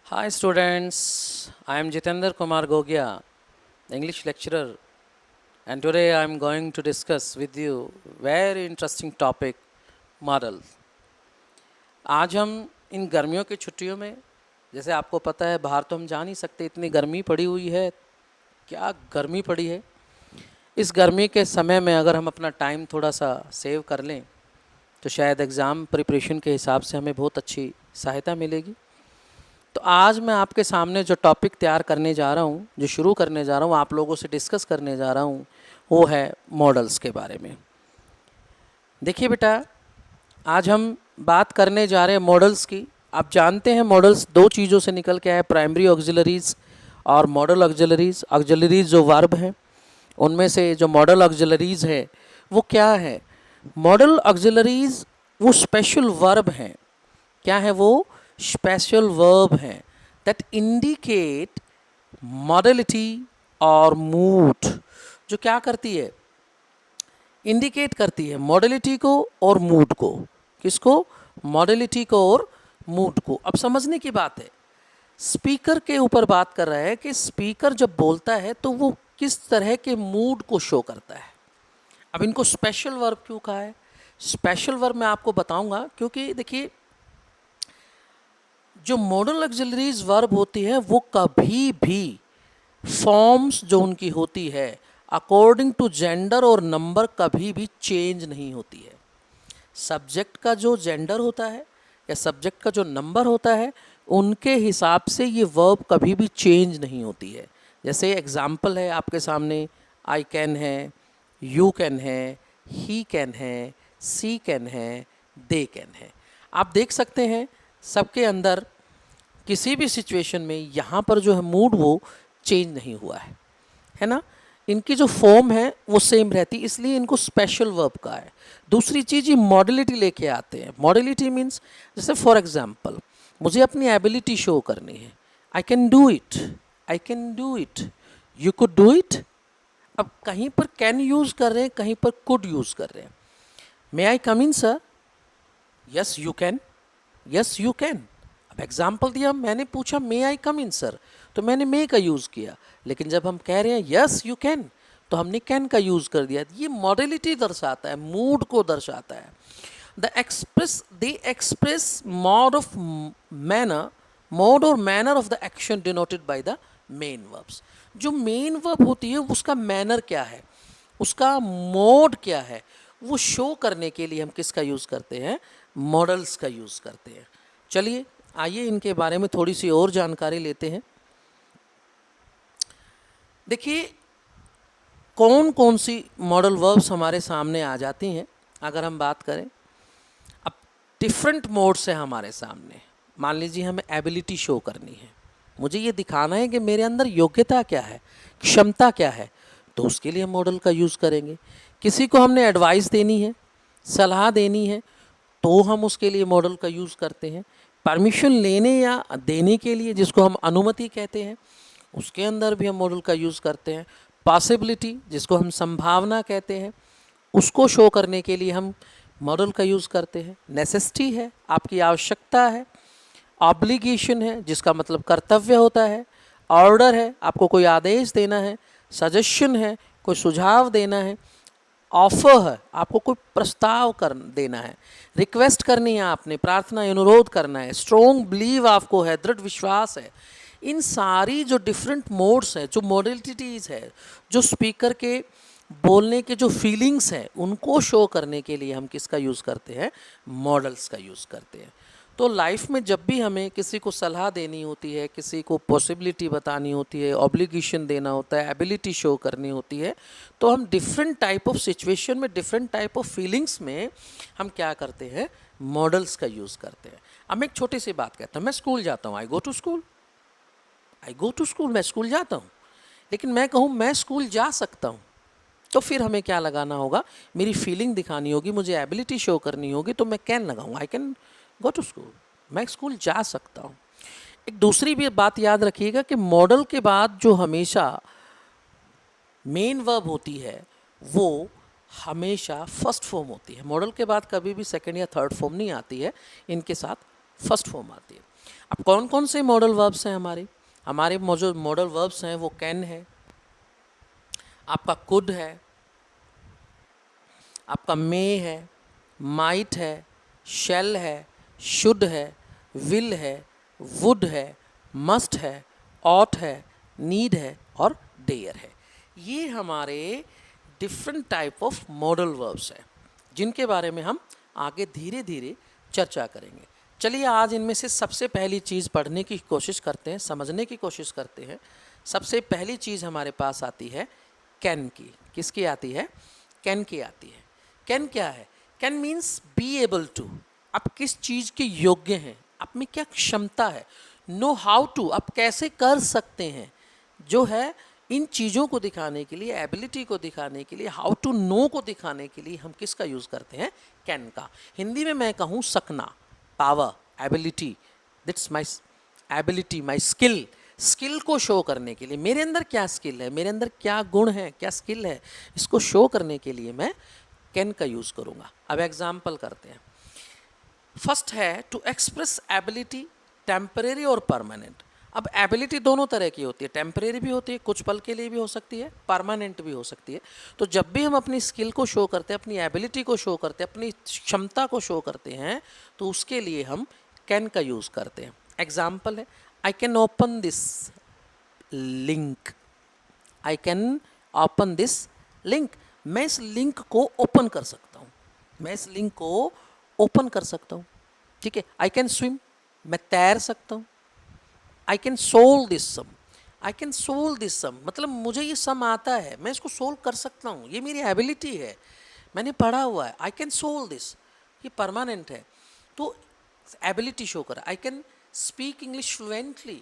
Hi students, I am Jitendra Kumar Gogia, English lecturer, and today I am going to discuss with you very interesting topic model. आज हम इन गर्मियों की छुट्टियों में, जैसे आपको पता है बाहर तो हम जा नहीं सकते, इतनी गर्मी पड़ी हुई है, क्या गर्मी पड़ी है। इस गर्मी के समय में अगर हम अपना टाइम थोड़ा सा सेव कर लें तो शायद एग्ज़ाम प्रिपरेशन के हिसाब से हमें बहुत अच्छी सहायता मिलेगी। तो आज मैं आपके सामने जो टॉपिक तैयार करने जा रहा हूँ, जो शुरू करने जा रहा हूँ, आप लोगों से डिस्कस करने जा रहा हूँ, वो है मॉडल्स के बारे में। देखिए बेटा, आज हम बात करने जा रहे हैं मॉडल्स की। आप जानते हैं मॉडल्स दो चीज़ों से निकल के आए, प्राइमरी ऑक्सिलरीज और मॉडल ऑक्सिलरीज। ऑक्सिलरीज जो वर्ब हैं उनमें से जो मॉडल ऑक्सिलरीज है वो क्या है? मॉडल ऑक्सिलरीज वो स्पेशल वर्ब हैं। क्या है वो? स्पेशल वर्ब हैं दैट इंडिकेट मॉडलिटी और मूड। जो क्या करती है? इंडिकेट करती है मॉडलिटी को और मूड को। किसको? मॉडलिटी को और मूड को। अब समझने की बात है, स्पीकर के ऊपर बात कर रहा है कि स्पीकर जब बोलता है तो वो किस तरह के मूड को शो करता है। अब इनको स्पेशल वर्ब क्यों कहा है? स्पेशल वर्ब मैं आपको बताऊंगा, क्योंकि देखिए जो मॉडल ऑक्सिलरीज वर्ब होती है वो कभी भी फॉर्म्स जो उनकी होती है अकॉर्डिंग टू जेंडर और नंबर कभी भी चेंज नहीं होती है। सब्जेक्ट का जो जेंडर होता है या सब्जेक्ट का जो नंबर होता है उनके हिसाब से ये वर्ब कभी भी चेंज नहीं होती है। जैसे एग्जाम्पल है आपके सामने, आई कैन है, यू कैन है, ही कैन है, सी कैन है, दे कैन है। आप देख सकते हैं सबके अंदर किसी भी सिचुएशन में यहाँ पर जो है मूड वो चेंज नहीं हुआ है ना। इनकी जो फॉर्म है वो सेम रहती, इसलिए इनको स्पेशल वर्ब का है। दूसरी चीज़, ये मॉडलिटी लेके आते हैं। मॉडलिटी मीन्स जैसे फॉर एग्जांपल मुझे अपनी एबिलिटी शो करनी है। I can do it, I can do it, you could do it. अब कहीं पर कैन यूज़ कर रहे हैं, कहीं पर कुड यूज़ कर रहे हैं। May I come in sir? Yes you can, yes you can. अब एग्जाम्पल दिया, मैंने पूछा मे आई कम इन सर, तो मैंने मे का यूज़ किया। लेकिन जब हम कह रहे हैं यस यू कैन तो हमने कैन का यूज़ कर दिया। ये मॉडलिटी दर्शाता है, मूड को दर्शाता है। They express mode of manner, mode और manner of the action denoted by the main verbs. जो मेन वर्ब होती है उसका मैनर क्या है, उसका मोड क्या है, वो शो करने के लिए हम किसका यूज़ करते हैं? मॉडल्स का यूज़ करते हैं। चलिए आइए इनके बारे में थोड़ी सी और जानकारी लेते हैं। देखिए कौन कौन सी मॉडल वर्ब्स हमारे सामने आ जाती हैं अगर हम बात करें। अब डिफरेंट मोड्स है हमारे सामने। मान लीजिए हमें एबिलिटी शो करनी है, मुझे ये दिखाना है कि मेरे अंदर योग्यता क्या है, क्षमता क्या है, तो उसके लिए हम मॉडल का यूज़ करेंगे। किसी को हमने एडवाइस देनी है, सलाह देनी है, तो हम उसके लिए मॉडल का यूज़ करते हैं। परमिशन लेने या देने के लिए, जिसको हम अनुमति कहते हैं, उसके अंदर भी हम मॉडल का यूज़ करते हैं। पॉसिबिलिटी, जिसको हम संभावना कहते हैं, उसको शो करने के लिए हम मॉडल का यूज़ करते हैं। नेसेसिटी है, आपकी आवश्यकता है। ऑब्लिगेशन है, जिसका मतलब कर्तव्य होता है। ऑर्डर है, आपको कोई आदेश देना है। सजेशन है, कोई सुझाव देना है। ऑफर है, आपको कोई प्रस्ताव कर देना है। रिक्वेस्ट करनी है, आपने प्रार्थना अनुरोध करना है। स्ट्रॉन्ग बिलीव आपको है, दृढ़ विश्वास है। इन सारी जो डिफरेंट मोड्स हैं, जो मॉडलिटीज़ है, जो स्पीकर के बोलने के जो फीलिंग्स हैं, उनको शो करने के लिए हम किसका यूज़ करते हैं? मॉडल्स का यूज़ करते हैं। तो लाइफ में जब भी हमें किसी को सलाह देनी होती है, किसी को पॉसिबिलिटी बतानी होती है, ऑब्लिगेशन देना होता है, एबिलिटी शो करनी होती है, तो हम डिफरेंट टाइप ऑफ सिचुएशन में, डिफरेंट टाइप ऑफ फीलिंग्स में हम क्या करते हैं? मॉडल्स का यूज़ करते हैं। अब मैं एक छोटी सी बात कहता हूँ, मैं स्कूल जाता हूँ, I go to school, I go to school, मैं स्कूल जाता हूँ। लेकिन मैं कहूँ मैं स्कूल जा सकता हूँ, तो फिर हमें क्या लगाना होगा? मेरी फीलिंग दिखानी होगी, मुझे एबिलिटी शो करनी होगी, तो मैं कैन लगाऊंगा, I can go to school, मैं स्कूल जा सकता हूँ। एक दूसरी भी बात याद रखिएगा कि मॉडल के बाद जो हमेशा मेन वर्ब होती है वो हमेशा फर्स्ट फॉर्म होती है। मॉडल के बाद कभी भी सेकंड या थर्ड फॉर्म नहीं आती है, इनके साथ फर्स्ट फॉर्म आती है। अब कौन कौन से मॉडल वर्ब्स हैं हमारे जो मॉडल वर्ब्स हैं वो कैन है, आपका कुड है, आपका मे है, माइट है, शैल है, शुड है, विल है, वुड है, मस्ट है, ऑट है, नीड है और डेयर है। ये हमारे different type of modal verbs हैं जिनके बारे में हम आगे धीरे धीरे चर्चा करेंगे। चलिए आज इनमें से सबसे पहली चीज़ पढ़ने की कोशिश करते हैं, समझने की कोशिश करते हैं। सबसे पहली चीज़ हमारे पास आती है कैन की। किसकी आती है? कैन की आती है। कैन क्या है? Can means be able to, आप किस चीज़ के योग्य हैं, आप में क्या क्षमता है। नो हाउ टू, आप कैसे कर सकते हैं, जो है इन चीज़ों को दिखाने के लिए, एबिलिटी को दिखाने के लिए, हाउ टू नो को दिखाने के लिए हम किसका यूज़ करते हैं? कैन का। हिंदी में मैं कहूँ सकना, power, ability, that's my ability, my skill. Skill को शो करने के लिए, मेरे अंदर क्या स्किल है, मेरे अंदर क्या गुण है, क्या स्किल है, इसको शो करने के लिए मैं कैन का यूज़ करूँगा। अब एग्जाम्पल करते हैं। फर्स्ट है टू एक्सप्रेस एबिलिटी, टेम्परेरी और परमानेंट। अब एबिलिटी दोनों तरह की होती है, टेम्परेरी भी होती है, कुछ पल के लिए भी हो सकती है, परमानेंट भी हो सकती है। तो जब भी हम अपनी स्किल को शो करते हैं, अपनी एबिलिटी को शो करते हैं, अपनी क्षमता को शो करते हैं, तो उसके लिए हम कैन का यूज़ करते हैं। एग्जाम्पल है, I can open this link, I can open this link, मैं इस लिंक को ओपन कर सकता हूँ, मैं इस लिंक को ओपन कर सकता हूँ। ठीक है। आई कैन स्विम, मैं तैर सकता हूँ। I can solve this sum, I can solve this sum, मतलब मुझे ये सम आता है, मैं इसको सोल्व कर सकता हूँ, ये मेरी एबिलिटी है, मैंने पढ़ा हुआ है। आई कैन सोल्व दिस, ये परमानेंट है, तो एबिलिटी शो करा। I can speak English fluently,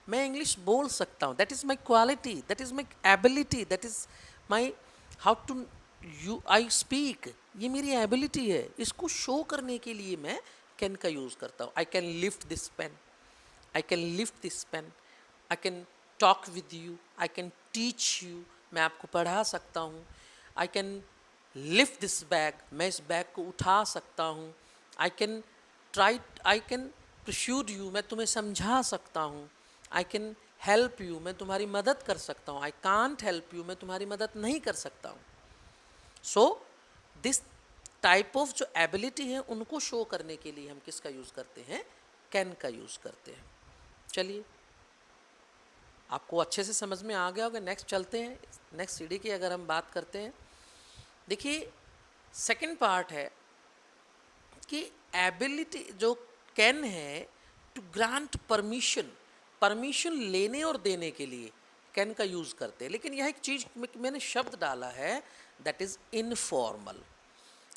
मैं इंग्लिश बोल सकता हूँ, that is my quality, that is my ability, that is my how to you I speak, ये मेरी एबिलिटी है, इसको शो करने के लिए मैं कैन का यूज़ करता हूँ। I can lift this pen, I can lift this pen, I can talk with you, I can teach you, मैं आपको पढ़ा सकता हूँ। I can lift this bag, मैं इस बैग को उठा सकता हूँ। I can try, I can persuade you, मैं तुम्हें समझा सकता हूँ। आई कैन हेल्प यू, मैं तुम्हारी मदद कर सकता हूँ। आई कांट हेल्प यू, मैं तुम्हारी मदद नहीं कर सकता हूँ। सो दिस टाइप ऑफ जो एबिलिटी है उनको शो करने के लिए हम किसका यूज़ करते हैं? कैन का यूज़ करते हैं। चलिए, आपको अच्छे से समझ में आ गया होगा। नेक्स्ट चलते हैं, नेक्स्ट सीढ़ी की अगर हम बात करते हैं, देखिए सेकंड पार्ट है कि एबिलिटी जो कैन है टू ग्रांट परमिशन, परमिशन लेने और देने के लिए कैन का यूज़ करते हैं। लेकिन यह एक चीज़ मैंने शब्द डाला है, दैट इज़ इनफॉर्मल,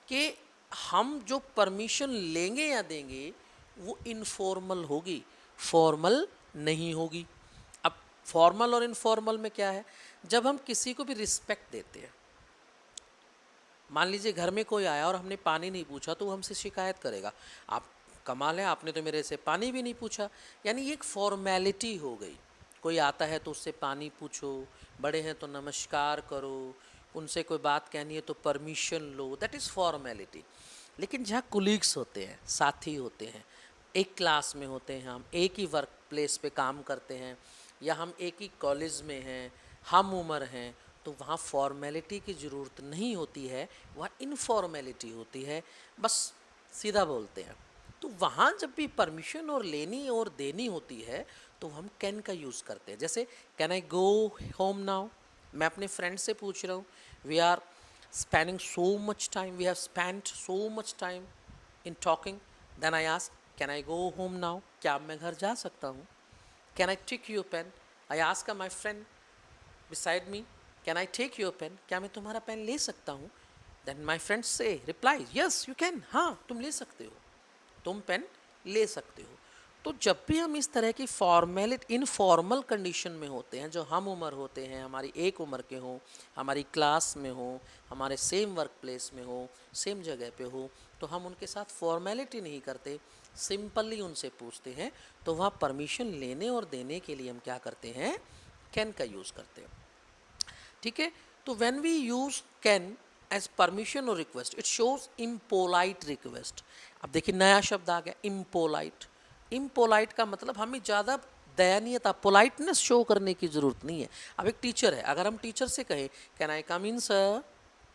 कि हम जो परमिशन लेंगे या देंगे वो इनफॉर्मल होगी, फॉर्मल नहीं होगी। अब फॉर्मल और इनफॉर्मल में क्या है? जब हम किसी को भी रिस्पेक्ट देते हैं, मान लीजिए घर में कोई आया और हमने पानी नहीं पूछा तो वो हमसे शिकायत करेगा, आप कमाल है, आपने तो मेरे से पानी भी नहीं पूछा। यानी ये एक फॉर्मेलिटी हो गई। कोई आता है तो उससे पानी पूछो, बड़े हैं तो नमस्कार करो, उनसे कोई बात कहनी है तो permission low, that is formality. लेकिन जहाँ कुलीग्स होते हैं, साथी होते हैं, एक क्लास में होते हैं, हम एक ही वर्क प्लेस पे काम करते हैं, या हम एक ही कॉलेज में हैं, हम उम्र हैं, तो वहाँ फॉर्मेलिटी की ज़रूरत नहीं होती है, वहाँ इनफॉर्मेलिटी होती है, बस सीधा बोलते हैं। तो वहाँ जब भी परमिशन और लेनी और देनी होती है तो हम कैन का यूज़ करते हैं। जैसे can I go home now, मैं अपने फ्रेंड से पूछ रहा हूँ, we are spending so much time, we have spent so much time in talking, then I ask can I go home now, क्या मैं घर जा सकता हूँ? Can I take your pen, I ask my friend beside me can I take your pen, क्या मैं तुम्हारा pen ले सकता हूँ? देन माई फ्रेंड से रिप्लाई यस यू कैन, हाँ तुम ले सकते हो, तुम पेन ले सकते हो। तो जब भी हम इस तरह की फॉर्मेलिटी इनफॉर्मल कंडीशन में होते हैं, जो हम उम्र होते हैं, हमारी एक उम्र के हों, हमारी क्लास में हो, हमारे सेम वर्क प्लेस में हो, सेम जगह पे हो, तो हम उनके साथ फॉर्मेलिटी नहीं करते, सिंपली उनसे पूछते हैं। तो वहाँ परमिशन लेने और देने के लिए हम क्या करते हैं? कैन का यूज़ करते हैं। ठीक है। तो when we use can as permission और request, it shows impolite request. अब देखिए नया शब्द आ गया, इम्पोलाइट। इम्पोलाइट का मतलब हमें ज़्यादा दयनीयता, पोलाइटनेस शो करने की ज़रूरत नहीं है। अब एक टीचर है, अगर हम टीचर से कहें can I come in sir,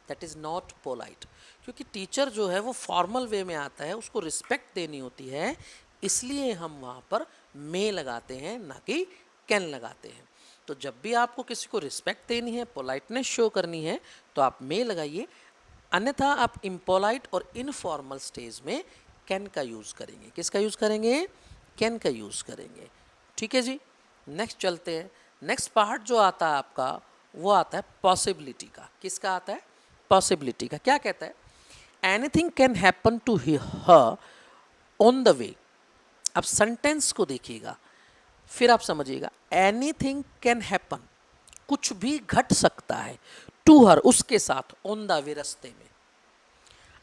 that is not polite, क्योंकि टीचर जो है वो फॉर्मल वे में आता है, उसको रिस्पेक्ट देनी होती है, इसलिए हम वहाँ पर मे लगाते हैं ना कि कैन लगाते हैं। तो जब भी आपको किसी को रिस्पेक्ट देनी है, पोलाइटनेस शो करनी है, तो आप मे लगाइए, अन्यथा आप इम्पोलाइट और इनफॉर्मल स्टेज में कैन का यूज़ करेंगे। किसका यूज़ करेंगे? कैन का यूज़ करेंगे। ठीक है जी, नेक्स्ट चलते हैं। नेक्स्ट पार्ट जो आता है आपका, वो आता है पॉसिबिलिटी का। किसका आता है? पॉसिबिलिटी का। क्या कहता है? Anything can happen to her on the way. अब सेंटेंस को देखिएगा, फिर आप समझिएगा। एनीथिंग कैन हैपन, कुछ भी घट सकता है, टू हर, उसके साथ, ऑन द वे, रास्ते में।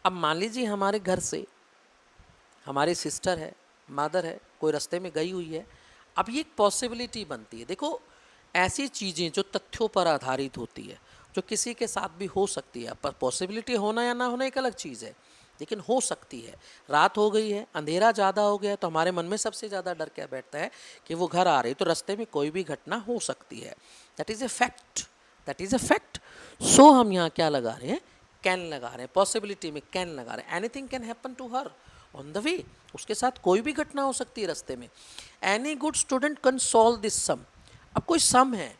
अब मान लीजिए हमारे घर से हमारी सिस्टर है, मदर है, कोई रास्ते में गई हुई है। अब ये एक पॉसिबिलिटी बनती है। देखो, ऐसी चीज़ें जो तथ्यों पर आधारित होती है, जो किसी के साथ भी हो सकती है, पर पॉसिबिलिटी होना या ना होना एक अलग चीज़ है, लेकिन हो सकती है। रात हो गई है, अंधेरा ज़्यादा हो गया है, तो हमारे मन में सबसे ज़्यादा डर क्या बैठता है कि वो घर आ रही, तो रास्ते में कोई भी घटना हो सकती है। That is a fact, that is a fact. So हम यहाँ क्या लगा रहे हैं? कैन लगा रहे हैं। पॉसिबिलिटी में कैन लगा रहे हैं। Anything can happen to her on the way, उसके साथ कोई भी घटना हो सकती है रास्ते में। Any good student can solve this sum. अब कोई सम है,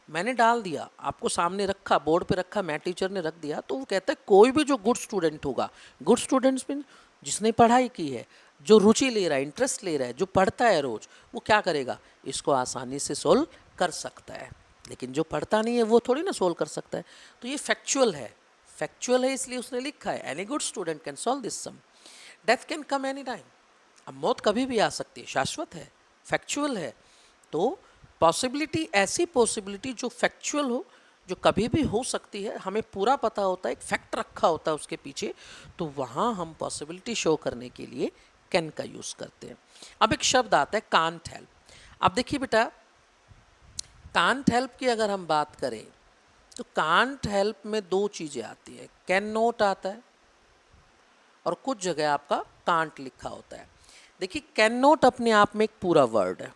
मैंने डाल दिया, आपको सामने रखा, बोर्ड पे रखा, मैं टीचर ने रख दिया, तो वो कहता है कोई भी जो गुड स्टूडेंट होगा, गुड स्टूडेंट्स मीन जिसने पढ़ाई की है, जो रुचि ले रहा है, इंटरेस्ट ले रहा है, जो पढ़ता है रोज, वो क्या करेगा? इसको आसानी से सोल्व कर सकता है। लेकिन जो पढ़ता नहीं है वो थोड़ी ना सोल्व कर सकता है। तो ये फैक्चुअल है, फैक्चुअल है, इसलिए उसने लिखा है any good student can solve this sum. Death can come any time. अब मौत कभी भी आ सकती है, शाश्वत है, फैक्चुअल है। तो पॉसिबिलिटी, ऐसी पॉसिबिलिटी जो फैक्चुअल हो, जो कभी भी हो सकती है, हमें पूरा पता होता है, एक फैक्ट रखा होता है उसके पीछे, तो वहाँ हम पॉसिबिलिटी शो करने के लिए कैन का यूज़ करते हैं। अब एक शब्द आता है कांट हेल्प। अब देखिए बेटा, कांट हेल्प की अगर हम बात करें तो कांट हेल्प में दो चीज़ें आती है, कैन नॉट आता है और कुछ जगह आपका कांट लिखा होता है। देखिए, कैन नॉट अपने आप में एक पूरा वर्ड है,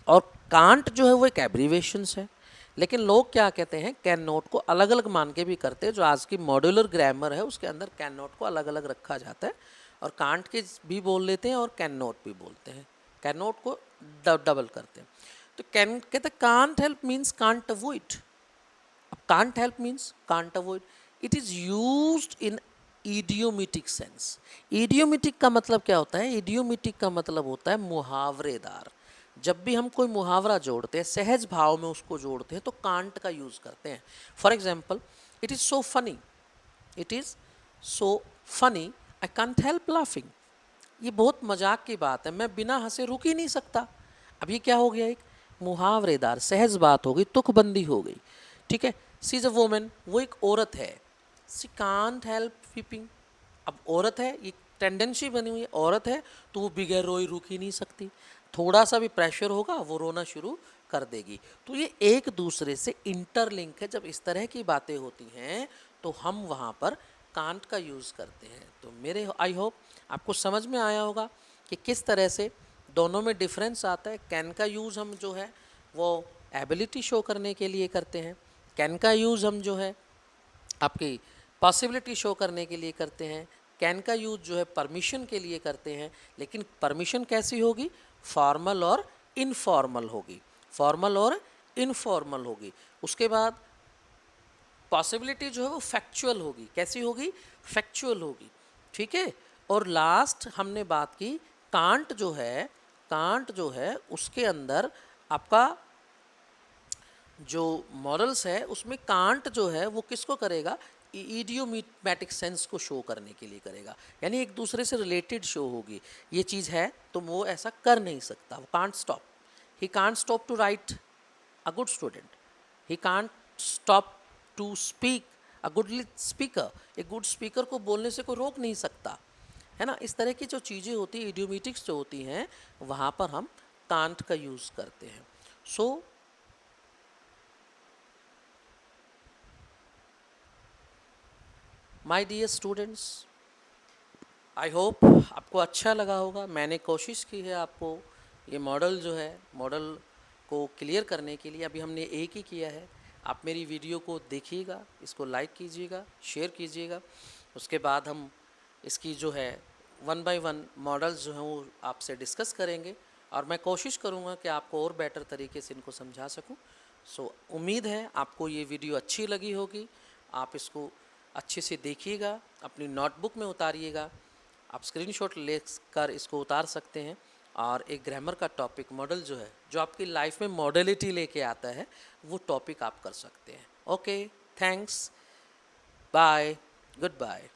और कांट जो है वो एक एब्रीवेशंस है। लेकिन लोग क्या कहते हैं, कैन नॉट को अलग अलग मान के भी करते हैं। जो आज की मॉड्यूलर ग्रामर है उसके अंदर कैन नॉट को अलग अलग रखा जाता है, और कांट के भी बोल लेते हैं और कैन नॉट भी बोलते हैं, कैन नॉट को डबल करते हैं। तो कैन कहते हैं can't help means can't avoid. अब can't help means can't avoid. It is used in idiomatic sense. Idiomatic का मतलब क्या होता है? इडियोमेटिक का मतलब होता है मुहावरेदार। जब भी हम कोई मुहावरा जोड़ते हैं, सहज भाव में उसको जोड़ते हैं, तो कांट का यूज़ करते हैं। For example, it is so funny, it is so funny, I can't help laughing. ये बहुत मजाक की बात है, मैं बिना हंसे रुक ही नहीं सकता। अब ये क्या हो गया? एक मुहावरेदार सहज बात हो गई, तुकबंदी हो गई। ठीक है। सी इज अ वोमेन, वो एक औरत है, सी कांट हेल्प वीपिंग। अब औरत है, ये टेंडेंसी बनी हुई है, औरत है तो वो बिगैर रोई रुक ही नहीं सकती। थोड़ा सा भी प्रेशर होगा वो रोना शुरू कर देगी। तो ये एक दूसरे से इंटरलिंक है। जब इस तरह की बातें होती हैं तो हम वहाँ पर कांट का यूज़ करते हैं। तो मेरे आई होप आपको समझ में आया होगा कि किस तरह से दोनों में डिफरेंस आता है। कैन का यूज़ हम जो है वो एबिलिटी शो करने के लिए करते हैं, कैन का यूज़ हम जो है आपकी पॉसिबिलिटी शो करने के लिए करते हैं, कैन का यूज़ जो है परमिशन के लिए करते हैं। लेकिन परमिशन कैसी होगी? फॉर्मल और इनफॉर्मल होगी, फॉर्मल और इनफॉर्मल होगी। उसके बाद पॉसिबिलिटी जो है वो फैक्चुअल होगी। कैसी होगी? फैक्चुअल होगी। ठीक है। और लास्ट हमने बात की कांट जो है, कांट जो है उसके अंदर आपका जो मॉरल्स है उसमें कांट जो है वो किसको करेगा? इडियोमेटिक सेंस को शो करने के लिए करेगा, यानी एक दूसरे से रिलेटेड शो होगी। ये चीज़ है तो वो ऐसा कर नहीं सकता, वो can't stop, he can't stop to write a good student, he can't stop to speak a good speaker. एक गुड स्पीकर को बोलने से कोई रोक नहीं सकता, है ना। इस तरह की जो चीज़ें होती हैं, इडियोमेटिक्स जो होती हैं, वहाँ पर हम कांट का यूज़ करते हैं। सो my dear students, I hope आपको अच्छा लगा होगा। मैंने कोशिश की है आपको ये मॉडल जो है मॉडल को क्लियर करने के लिए। अभी हमने एक ही किया है। आप मेरी वीडियो को देखिएगा, इसको लाइक कीजिएगा, शेयर कीजिएगा। उसके बाद हम इसकी जो है 1 बाय 1 मॉडल्स जो हैं वो आपसे डिस्कस करेंगे और मैं कोशिश करूँगा कि आपको और बेटर तरीके से इनको समझा सकूँ। सो उम्मीद है आपको ये वीडियो अच्छी लगी होगी। आप इसको अच्छे से देखिएगा, अपनी नोटबुक में उतारिएगा। आप स्क्रीनशॉट लेकर इसको उतार सकते हैं और एक ग्रामर का टॉपिक मॉडल जो है, जो आपकी लाइफ में मॉडलिटी लेके आता है, वो टॉपिक आप कर सकते हैं। Okay, thanks, bye, good bye.